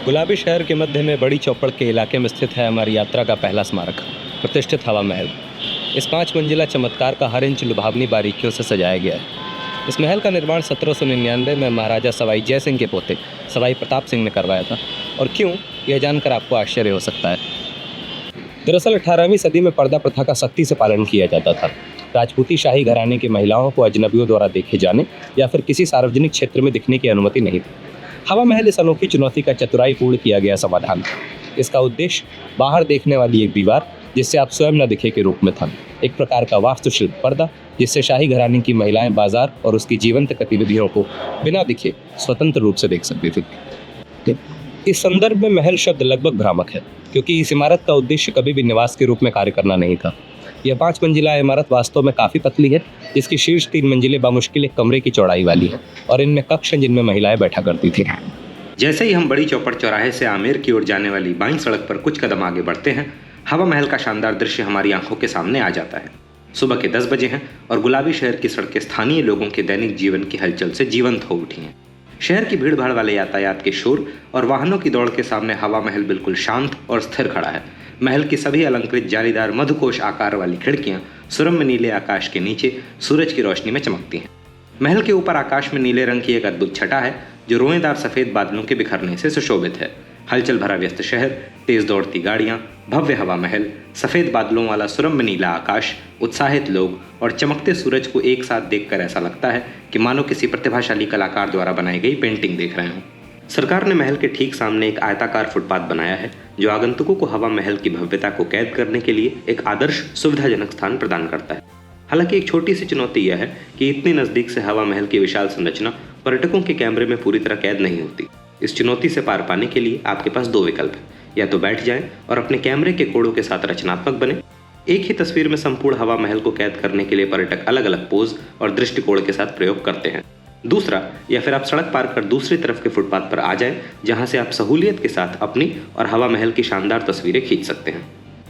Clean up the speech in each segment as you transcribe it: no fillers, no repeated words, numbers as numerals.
गुलाबी शहर के मध्य में बड़ी चौपड़ के इलाके में स्थित है हमारी यात्रा का पहला स्मारक, प्रतिष्ठित हवा महल। इस 5 मंजिला चमत्कार का हर इंच लुभावनी बारीकियों से सजाया गया है। इस महल का निर्माण 1799 में महाराजा सवाई जय सिंह के पोते सवाई प्रताप सिंह ने करवाया था। और क्यों, यह जानकर आपको आश्चर्य हो सकता है। दरअसल 18वीं सदी में पर्दा प्रथा का सख्ती से पालन किया जाता था। राजपूती शाही घराने की महिलाओं को अजनबियों द्वारा देखे जाने या फिर किसी सार्वजनिक क्षेत्र में दिखने की अनुमति नहीं थी। हवा महल इस अनोखी चुनौती का चतुराईपूर्ण किया गया समाधान था। इसका उद्देश्य बाहर देखने वाली एक दीवार जिससे आप स्वयं न दिखे के रूप में था, एक प्रकार का वास्तुशिल्प पर्दा जिससे शाही घराने की महिलाएं बाजार और उसकी जीवंत गतिविधियों को बिना दिखे स्वतंत्र रूप से देख सकती थी। इस संदर्भ में महल शब्द लगभग भ्रामक है, क्योंकि इस इमारत का उद्देश्य कभी भी निवास के रूप में कार्य करना नहीं था। यह 5 मंजिला इमारत वास्तव में काफ़ी पतली है, जिसकी शीर्ष 3 मंजिलें बामुश्किल एक कमरे की चौड़ाई वाली है और इनमें कक्ष हैं जिनमें महिलाएं बैठा करती थी। जैसे ही हम बड़ी चौपड़ चौराहे से आमेर की ओर जाने वाली बाईं सड़क पर कुछ कदम आगे बढ़ते हैं, हवा महल का शानदार दृश्य हमारी आंखों के सामने आ जाता है। सुबह के 10 बजे हैं और गुलाबी शहर की सड़कें स्थानीय लोगों के दैनिक जीवन की हलचल से जीवंत हो उठी हैं। शहर की भीड़भाड़ वाले यातायात के शोर और वाहनों की दौड़ के सामने हवा महल बिल्कुल शांत और स्थिर खड़ा है। महल की सभी अलंकृत जालीदार मधुकोश आकार वाली खिड़कियां सुरम्य नीले आकाश के नीचे सूरज की रोशनी में चमकती हैं। महल के ऊपर आकाश में नीले रंग की एक अद्भुत छटा है जो रोएदार सफ़ेद बादलों के बिखरने से सुशोभित है। हलचल भरा व्यस्त शहर, तेज दौड़ती गाड़ियां, भव्य हवा महल, सफ़ेद बादलों वाला सुरम्य नीला आकाश, उत्साहित लोग और चमकते सूरज को एक साथ देखकर ऐसा लगता है कि मानो किसी प्रतिभाशाली कलाकार द्वारा बनाई गई पेंटिंग देख रहे हों। सरकार ने महल के ठीक सामने एक आयताकार फुटपाथ बनाया है जो आगंतुकों को हवा महल की भव्यता को कैद करने के लिए एक आदर्श सुविधाजनक स्थान प्रदान करता है। हालांकि एक छोटी सी चुनौती यह है कि इतनी नज़दीक से हवा महल की विशाल संरचना पर्यटकों के कैमरे में पूरी तरह कैद नहीं होती। इस चुनौती से पार पाने के लिए आपके पास 2 विकल्प हैं, या तो बैठ जाएं और अपने कैमरे के कोड़ों के साथ रचनात्मक बने। एक ही तस्वीर में संपूर्ण हवा महल को कैद करने के लिए पर्यटक अलग अलग पोज और दृष्टिकोण के साथ प्रयोग करते हैं। दूसरा, या फिर आप सड़क पार कर दूसरी तरफ के फुटपाथ पर आ जाएं, जहां से आप सहूलियत के साथ अपनी और हवा महल की शानदार तस्वीरें खींच सकते हैं।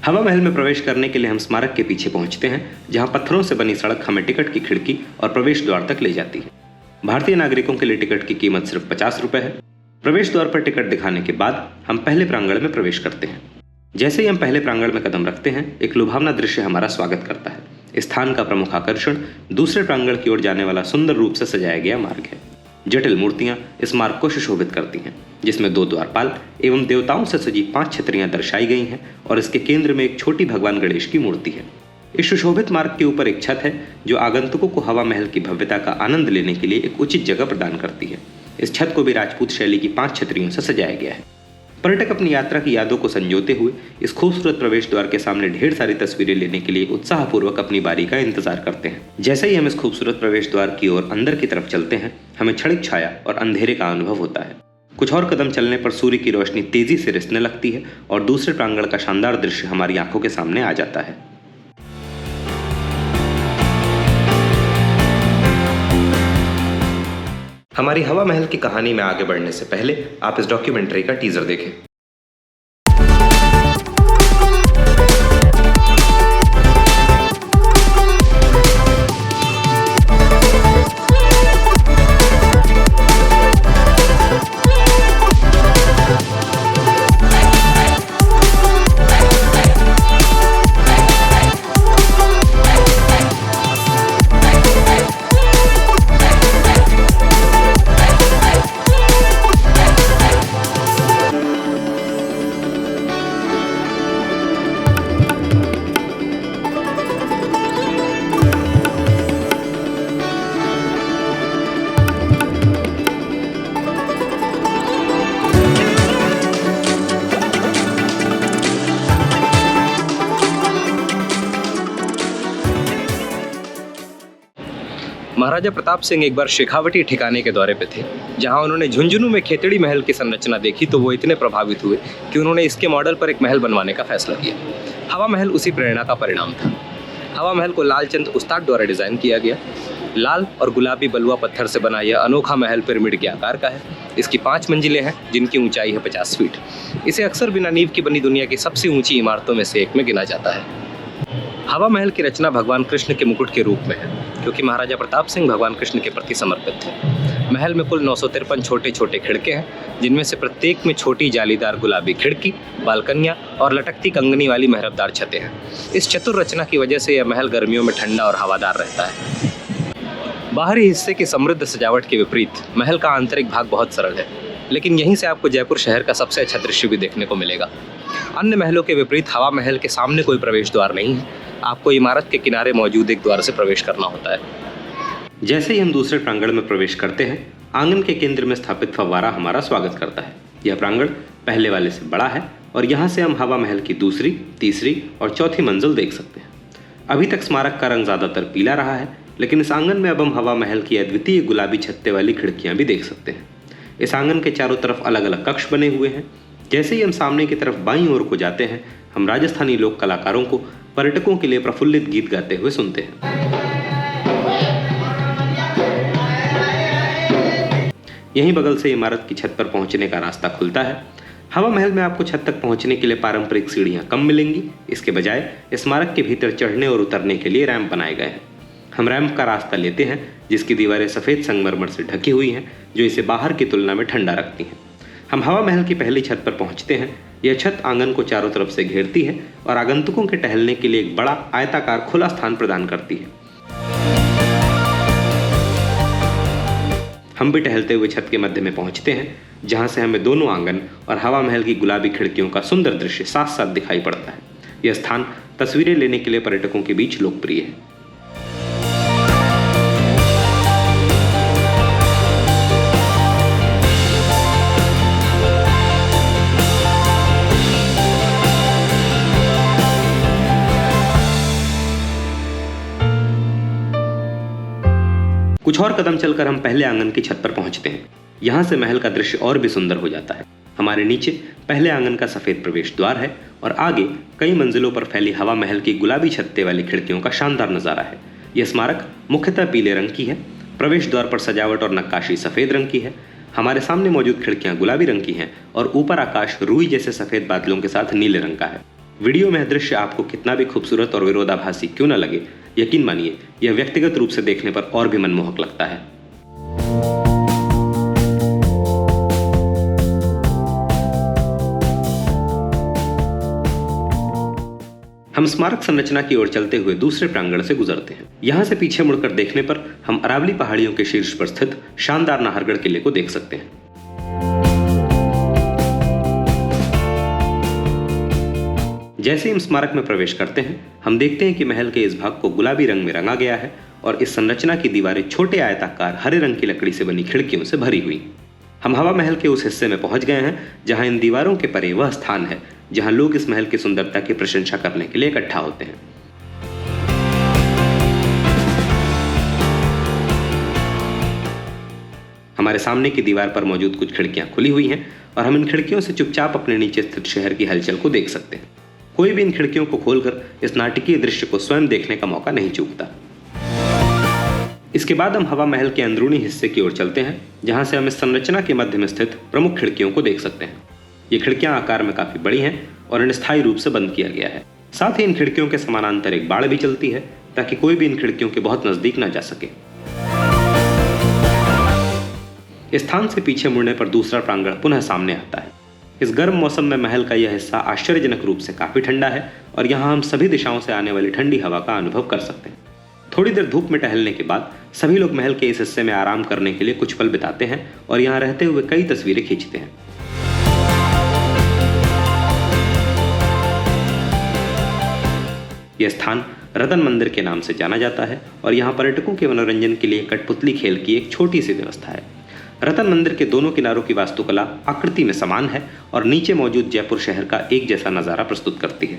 हवा महल में प्रवेश करने के लिए हम स्मारक के पीछे पहुंचते हैं, जहां पत्थरों से बनी सड़क हमें टिकट की खिड़की और प्रवेश द्वार तक ले जाती है। भारतीय नागरिकों के लिए टिकट की कीमत सिर्फ 50 रुपये है। प्रवेश द्वार पर टिकट दिखाने के बाद हम पहले प्रांगण में प्रवेश करते हैं। जैसे ही हम पहले प्रांगण में कदम रखते हैं, एक लुभावना दृश्य हमारा स्वागत करता है। इस स्थान का प्रमुख आकर्षण दूसरे प्रांगण की ओर जाने वाला सुंदर रूप से सजाया गया मार्ग है। जटिल मूर्तियां इस मार्ग को सुशोभित करती हैं, जिसमें 2 द्वारपाल एवं देवताओं से सजी 5 छतरियां दर्शाई गई हैं और इसके केंद्र में एक छोटी भगवान गणेश की मूर्ति है। इस सुशोभित मार्ग के ऊपर एक छत है जो आगंतुकों को हवा महल की भव्यता का आनंद लेने के लिए एक उचित जगह प्रदान करती है। इस छत को भी राजपूत शैली की 5 छतरियों से सजाया गया है। पर्यटक अपनी यात्रा की यादों को संजोते हुए इस खूबसूरत प्रवेश द्वार के सामने ढेर सारी तस्वीरें लेने के लिए उत्साहपूर्वक अपनी बारी का इंतजार करते हैं। जैसे ही हम इस खूबसूरत प्रवेश द्वार की ओर अंदर की तरफ चलते हैं, हमें क्षणिक छाया और अंधेरे का अनुभव होता है। कुछ और कदम चलने पर सूर्य की रोशनी तेजी से रिसने लगती है और दूसरे प्रांगण का शानदार दृश्य हमारी आंखों के सामने आ जाता है। हमारी हवा महल की कहानी में आगे बढ़ने से पहले आप इस डॉक्यूमेंट्री का टीजर देखें। महाराजा प्रताप सिंह एक बार शेखावटी ठिकाने के दौरे पे थे, जहां उन्होंने झुंझुनू में खेतड़ी महल की संरचना देखी तो वो इतने प्रभावित हुए कि उन्होंने इसके मॉडल पर एक महल बनवाने का फैसला किया। हवा महल उसी प्रेरणा का परिणाम था। हवा महल को लालचंद उस्ताद द्वारा डिज़ाइन किया गया। लाल और गुलाबी बलुआ पत्थर से बना यह अनोखा महल पिरामिड के आकार का है। इसकी 5 मंजिलें हैं जिनकी ऊंचाई है 50 फीट। इसे अक्सर बिना नींव की बनी दुनिया की सबसे ऊंची इमारतों में से एक में गिना जाता है। हवा महल की रचना भगवान कृष्ण के मुकुट के रूप में है, क्योंकि महाराजा प्रताप सिंह भगवान कृष्ण के प्रति समर्पित थे। महल में कुल 953 छोटे छोटे खिड़के हैं, जिनमें से प्रत्येक में छोटी जालीदार गुलाबी खिड़की, बालकनियाँ और लटकती कंगनी वाली मेहराबदार छतें हैं। इस चतुर रचना की वजह से यह महल गर्मियों में ठंडा और हवादार रहता है। बाहरी हिस्से की समृद्ध सजावट के विपरीत महल का आंतरिक भाग बहुत सरल है, लेकिन यहीं से आपको जयपुर शहर का सबसे अच्छा दृश्य भी देखने को मिलेगा। अन्य महलों के विपरीत हवा महल के सामने कोई प्रवेश द्वार नहीं है, आपको इमारत के किनारे मौजूद एक द्वार से प्रवेश करना होता है। जैसे ही हम दूसरे प्रांगण में प्रवेश करते हैं, आंगन के केंद्र में स्थापित फव्वारा हमारा स्वागत करता है। यह प्रांगण पहले वाले से बड़ा है और यहाँ से हम हवा महल की दूसरी, तीसरी और चौथी मंजिल देख सकते हैं। अभी तक स्मारक का रंग ज़्यादातर पीला रहा है, लेकिन इस आंगन में अब हम हवा महल की अद्वितीय गुलाबी छत्ते वाली खिड़कियाँ भी देख सकते हैं। इस आंगन के चारों तरफ अलग अलग कक्ष बने हुए हैं। जैसे ही हम सामने की तरफ बाईं ओर को जाते हैं, हम राजस्थानी लोक कलाकारों को पर्यटकों के लिए प्रफुल्लित गीत गाते हुए सुनते हैं। यहीं बगल से इमारत की छत पर पहुंचने का रास्ता खुलता है। हवा महल में आपको छत तक पहुंचने के लिए पारंपरिक सीढ़ियां कम मिलेंगी, इसके बजाय स्मारक के भीतर चढ़ने और उतरने के लिए रैंप बनाए गए हैं। हम रैंप का रास्ता लेते हैं, जिसकी दीवारें सफ़ेद संगमरमर से ढकी हुई हैं, जो इसे बाहर की तुलना में ठंडा रखती हैं। हम हवा महल की पहली छत पर पहुंचते हैं। यह छत आंगन को चारों तरफ से घेरती है और आगंतुकों के टहलने के लिए एक बड़ा आयताकार खुला स्थान प्रदान करती है। हम भी टहलते हुए छत के मध्य में पहुंचते हैं, जहां से हमें दोनों आंगन और हवा महल की गुलाबी खिड़कियों का सुंदर दृश्य साथ साथ दिखाई पड़ता है। यह स्थान तस्वीरें लेने के लिए पर्यटकों के बीच लोकप्रिय है। कुछ और कदम चलकर हम पहले आंगन की छत पर पहुंचते हैं। यहाँ से महल का दृश्य और भी सुंदर हो जाता है। हमारे नीचे पहले आंगन का सफेद प्रवेश द्वार है और आगे कई मंजिलों पर फैली हवा महल की गुलाबी छत्ते वाली खिड़कियों का शानदार नजारा है। यह स्मारक मुख्यतः पीले रंग की है। प्रवेश द्वार पर सजावट और नक्काशी सफेद रंग की है। हमारे सामने मौजूद खिड़कियां गुलाबी रंग की हैं और ऊपर आकाश रुई जैसे सफेद बादलों के साथ नीले रंग का है। वीडियो में यह दृश्य आपको कितना भी खूबसूरत और विरोधाभासी क्यों न लगे, यकीन मानिए यह व्यक्तिगत रूप से देखने पर और भी मनमोहक लगता है। हम स्मारक संरचना की ओर चलते हुए दूसरे प्रांगण से गुजरते हैं। यहाँ से पीछे मुड़कर देखने पर हम अरावली पहाड़ियों के शीर्ष पर स्थित शानदार नाहरगढ़ किले को देख सकते हैं। जैसे ही हम स्मारक में प्रवेश करते हैं, हम देखते हैं कि महल के इस भाग को गुलाबी रंग में रंगा गया है और इस संरचना की दीवारें छोटे आयताकार हरे रंग की लकड़ी से बनी खिड़कियों से भरी हुई। हम हवा महल के उस हिस्से में पहुंच गए हैं जहां इन दीवारों के परे वह स्थान है जहां लोग इस महल की सुंदरता की प्रशंसा करने के लिए इकट्ठा होते हैं। हमारे सामने की दीवार पर मौजूद कुछ खिड़कियां खुली हुई हैं और हम इन खिड़कियों से चुपचाप अपने नीचे स्थित शहर की हलचल को देख सकते हैं। कोई भी इन खिड़कियों को खोलकर इस नाटकीय दृश्य को स्वयं देखने का मौका नहीं चूकता। इसके बाद हम हवा महल के अंदरूनी हिस्से की ओर चलते हैं, जहां से हम इस संरचना के मध्य में स्थित प्रमुख खिड़कियों को देख सकते हैं। ये खिड़कियां आकार में काफी बड़ी हैं और इन्हें स्थायी रूप से बंद किया गया है। साथ ही इन खिड़कियों के समानांतर एक बाड़ भी चलती है ताकि कोई भी इन खिड़कियों के बहुत नजदीक न जा सके। इस स्थान से पीछे मुड़ने पर दूसरा प्रांगण पुनः सामने आता है। इस गर्म मौसम में महल का यह हिस्सा आश्चर्यजनक रूप से काफी ठंडा है और यहाँ हम सभी दिशाओं से आने वाली ठंडी हवा का अनुभव कर सकते हैं। थोड़ी देर धूप में टहलने के बाद सभी लोग महल के इस हिस्से में आराम करने के लिए कुछ पल बिताते हैं और यहाँ रहते हुए कई तस्वीरें खींचते हैं। यह स्थान रतन मंदिर के नाम से जाना जाता है और यहाँ पर्यटकों के मनोरंजन के लिए कठपुतली खेल की एक छोटी सी व्यवस्था है। रतन मंदिर के दोनों किनारों की वास्तुकला आकृति में समान है और नीचे मौजूद जयपुर शहर का एक जैसा नजारा प्रस्तुत करती है।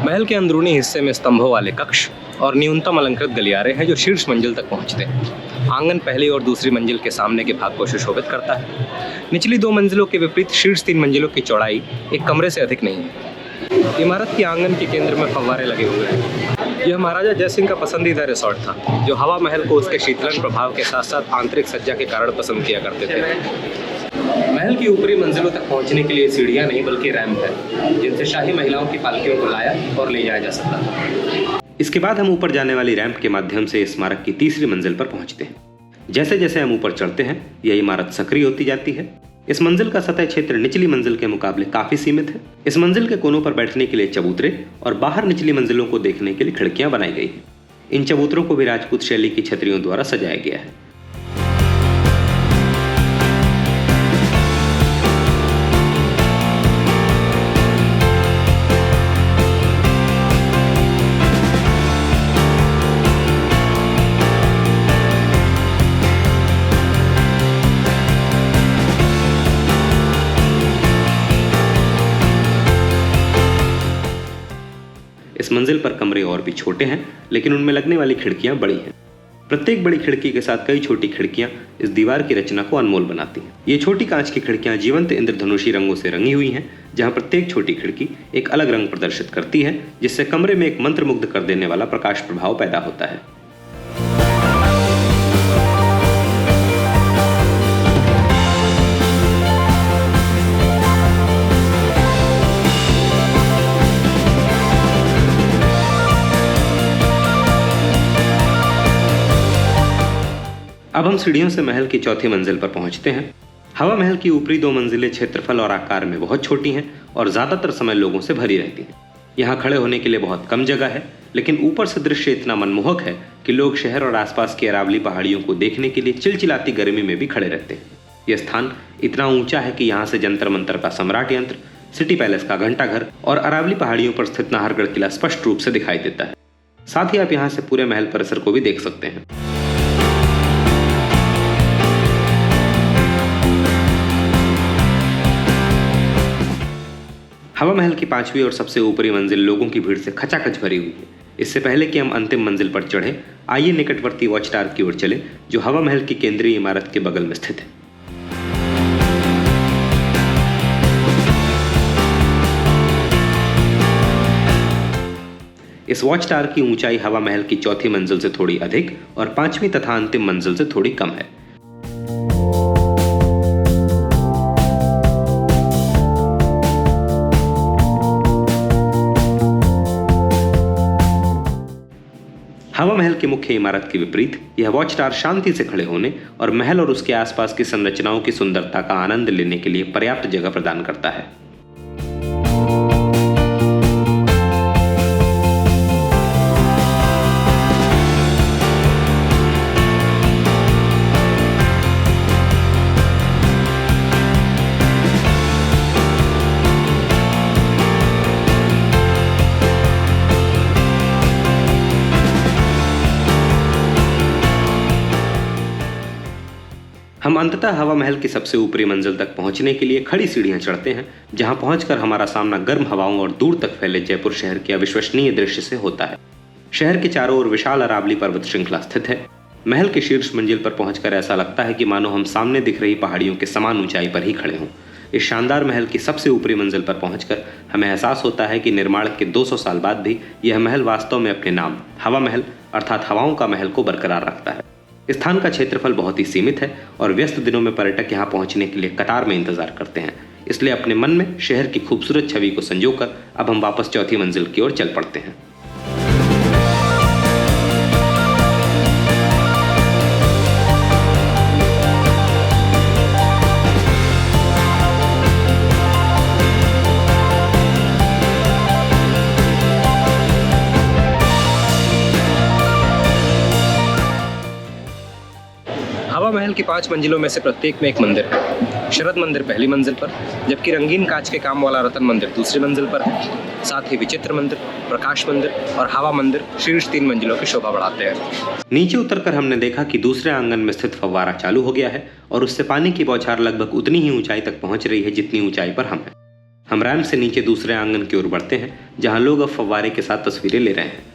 महल के अंदरूनी हिस्से में स्तंभों वाले कक्ष और न्यूनतम अलंकृत गलियारे हैं जो शीर्ष मंजिल तक पहुंचते हैं। आंगन पहली और दूसरी मंजिल के सामने के भाग को सुशोभित करता है। निचली 2 मंजिलों के विपरीत शीर्ष 3 मंजिलों की चौड़ाई एक कमरे से अधिक नहीं है। इमारत के आंगन के केंद्र में फव्वारे लगे हुए हैं। यह महाराजा जय सिंह का पसंदीदा रिसोर्ट था, जो हवा महल को उसके शीतलन प्रभाव के साथ साथ आंतरिक सज्जा के कारण पसंद किया करते थे। महल की ऊपरी मंजिलों तक पहुंचने के लिए सीढ़ियां नहीं बल्कि रैंप है, जिनसे शाही महिलाओं की पालकियों को लाया और ले जाया जा सकता था। इसके बाद हम ऊपर जाने वाली रैंप के माध्यम से स्मारक की तीसरी मंजिल पर पहुंचते हैं। जैसे जैसे हम ऊपर चढ़ते हैं, यह इमारत सक्रिय होती जाती है। इस मंजिल का सतह क्षेत्र निचली मंजिल के मुकाबले काफी सीमित है। इस मंजिल के कोनों पर बैठने के लिए चबूतरे और बाहर निचली मंजिलों को देखने के लिए खिड़कियां बनाई गई हैं। इन चबूतरों को भी राजपूत शैली की छतरियों द्वारा सजाया गया है। इस मंजिल पर कमरे और भी छोटे हैं, लेकिन उनमें लगने वाली खिड़कियां बड़ी हैं। प्रत्येक बड़ी खिड़की के साथ कई छोटी खिड़कियां इस दीवार की रचना को अनमोल बनाती हैं। ये छोटी कांच की खिड़कियां जीवंत इंद्रधनुषी रंगों से रंगी हुई हैं, जहां प्रत्येक छोटी खिड़की एक अलग रंग प्रदर्शित करती है, जिससे कमरे में एक मंत्रमुग्ध कर देने वाला प्रकाश प्रभाव पैदा होता है। अब हम सीढ़ियों से महल की चौथी मंजिल पर पहुंचते हैं। हवा महल की ऊपरी दो मंजिलें क्षेत्रफल और आकार में बहुत छोटी हैं और ज्यादातर समय लोगों से भरी रहती हैं। यहाँ खड़े होने के लिए बहुत कम जगह है, लेकिन ऊपर से दृश्य इतना मनमोहक है कि लोग शहर और आसपास की अरावली पहाड़ियों को देखने के लिए चिलचिलाती गर्मी में भी खड़े रहते हैं। यह स्थान इतना ऊंचा है कि यहाँ से जंतर मंतर का सम्राट यंत्र, सिटी पैलेस का घंटाघर और अरावली पहाड़ियों पर स्थित नाहरगढ़ किला स्पष्ट रूप से दिखाई देता है। साथ ही आप यहाँ से पूरे महल परिसर को भी देख सकते हैं। हवा महल की पांचवी और सबसे ऊपरी मंजिल लोगों की भीड़ से खचाखच भरी हुई है। इससे पहले कि हम अंतिम मंजिल पर चढ़े, आइए निकटवर्ती वॉच टावर की ओर चले, जो हवा महल की केंद्रीय इमारत के बगल में स्थित है। इस वॉच टावर की ऊंचाई हवा महल की चौथी मंजिल से थोड़ी अधिक और पांचवी तथा अंतिम मंजिल से थोड़ी कम है। हवा महल की मुख्य इमारत के विपरीत यह वॉच टावर शांति से खड़े होने और महल और उसके आसपास की संरचनाओं की सुंदरता का आनंद लेने के लिए पर्याप्त जगह प्रदान करता है। हम अंततः हवा महल की सबसे ऊपरी मंजिल तक पहुंचने के लिए खड़ी सीढ़ियां चढ़ते हैं, जहां पहुंचकर हमारा सामना गर्म हवाओं और दूर तक फैले जयपुर शहर के अविश्वसनीय दृश्य से होता है। शहर के चारों ओर विशाल अरावली पर्वत श्रृंखला स्थित है। महल के शीर्ष मंजिल पर पहुंचकर ऐसा लगता है कि मानो हम सामने दिख रही पहाड़ियों के समान ऊंचाई पर ही खड़े हों। इस शानदार महल की सबसे ऊपरी मंजिल पर पहुंचकर हमें एहसास होता है कि निर्माण के 200 साल बाद भी यह महल वास्तव में अपने नाम हवा महल अर्थात हवाओं का महल को बरकरार रखता है। स्थान का क्षेत्रफल बहुत ही सीमित है और व्यस्त दिनों में पर्यटक यहाँ पहुंचने के लिए कतार में इंतजार करते हैं। इसलिए अपने मन में शहर की खूबसूरत छवि को संजोकर अब हम वापस चौथी मंजिल की ओर चल पड़ते हैं। हवा महल की 5 मंजिलों में से प्रत्येक में एक मंदिर है। शरद मंदिर पहली मंजिल पर, जबकि रंगीन कांच के काम वाला रतन मंदिर दूसरी मंजिल पर है। साथ ही विचित्र मंदिर, प्रकाश मंदिर और हवा मंदिर शीर्ष 3 मंजिलों की शोभा बढ़ाते हैं। नीचे उतरकर हमने देखा कि दूसरे आंगन में स्थित फव्वारा चालू हो गया है और उससे पानी की बौछार लगभग उतनी ही ऊंचाई तक पहुंच रही है जितनी ऊंचाई पर हम हैं। हम रैंप से नीचे दूसरे आंगन की ओर बढ़ते हैं, जहां लोग अब फव्वारे के साथ तस्वीरें ले रहे हैं।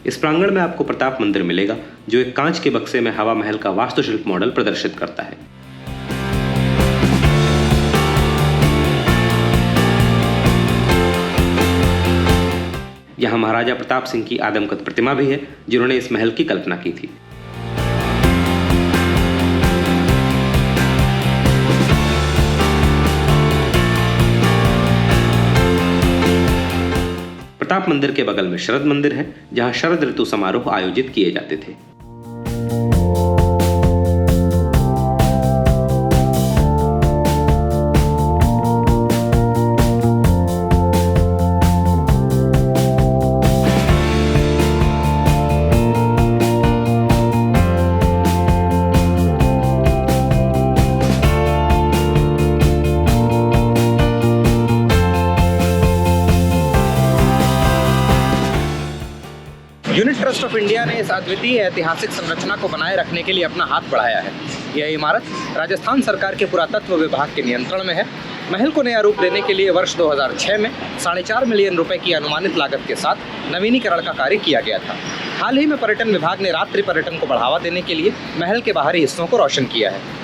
इस प्रांगण में आपको प्रताप मंदिर मिलेगा, जो एक कांच के बक्से में हवा महल का वास्तुशिल्प मॉडल प्रदर्शित करता है। यहाँ महाराजा प्रताप सिंह की आदमकद प्रतिमा भी है, जिन्होंने इस महल की कल्पना की थी। प्रताप मंदिर के बगल में शरद मंदिर है, जहां शरद ऋतु समारोह आयोजित किए जाते थे। यूनिट ट्रस्ट ऑफ इंडिया ने इस अद्वितीय ऐतिहासिक संरचना को बनाए रखने के लिए अपना हाथ बढ़ाया है। यह इमारत राजस्थान सरकार के पुरातत्व विभाग के नियंत्रण में है। महल को नया रूप देने के लिए वर्ष 2006 में 4.5 मिलियन रुपए की अनुमानित लागत के साथ नवीनीकरण का कार्य किया गया था। हाल ही में पर्यटन विभाग ने रात्रि पर्यटन को बढ़ावा देने के लिए महल के बाहरी हिस्सों को रोशन किया है।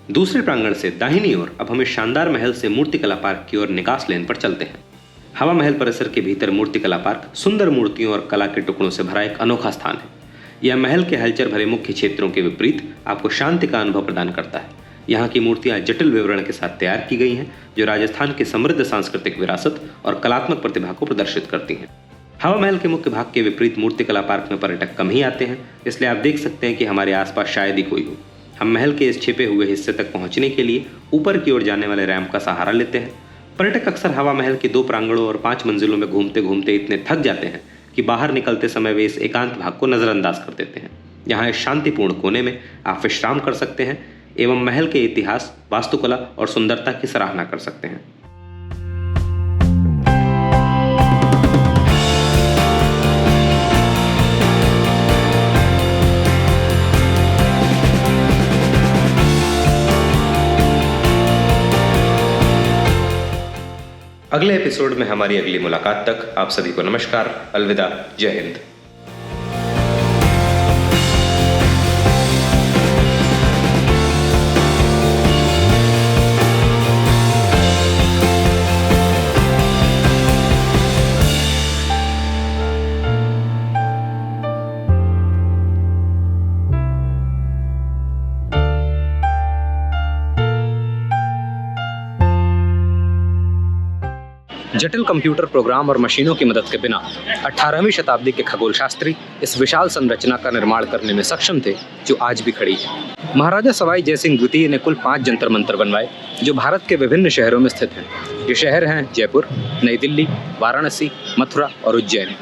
दूसरे प्रांगण से दाहिनी ओर अब हम इस शानदार महल से मूर्तिकला पार्क की ओर निकास लेन पर चलते हैं। हवा महल परिसर के भीतर मूर्तिकला पार्क सुंदर मूर्तियों और कला के टुकड़ों से भरा एक अनोखा स्थान है। यह महल के हलचल भरे मुख्य क्षेत्रों के विपरीत आपको शांति का अनुभव प्रदान करता है। यहाँ की मूर्तियाँ जटिल विवरण के साथ तैयार की गई हैं, जो राजस्थान की समृद्ध सांस्कृतिक विरासत और कलात्मक प्रतिभा को प्रदर्शित करती हैं। हवा महल के मुख्य भाग के विपरीत मूर्तिकला पार्क में पर्यटक कम ही आते हैं, इसलिए आप देख सकते हैं कि हमारे आसपास शायद ही कोई हो। हम महल के इस छिपे हुए हिस्से तक पहुंचने के लिए ऊपर की ओर जाने वाले रैंप का सहारा लेते हैं। पर्यटक अक्सर हवा महल के 2 प्रांगणों और 5 मंजिलों में घूमते घूमते इतने थक जाते हैं कि बाहर निकलते समय वे इस एकांत भाग को नजरअंदाज कर देते हैं। यहाँ इस शांतिपूर्ण कोने में आप विश्राम कर सकते हैं एवं महल के इतिहास, वास्तुकला और सुंदरता की सराहना कर सकते हैं। अगले एपिसोड में हमारी अगली मुलाकात तक आप सभी को नमस्कार, अलविदा, जय हिंद। जटिल कंप्यूटर प्रोग्राम और मशीनों की मदद के बिना 18वीं शताब्दी के खगोल शास्त्री इस विशाल संरचना का निर्माण करने में सक्षम थे, जो आज भी खड़ी है। महाराजा सवाई जयसिंह द्वितीय ने कुल 5 जंतर मंतर बनवाए, जो भारत के विभिन्न शहरों में स्थित हैं। ये शहर हैं जयपुर, नई दिल्ली, वाराणसी, मथुरा और उज्जैन।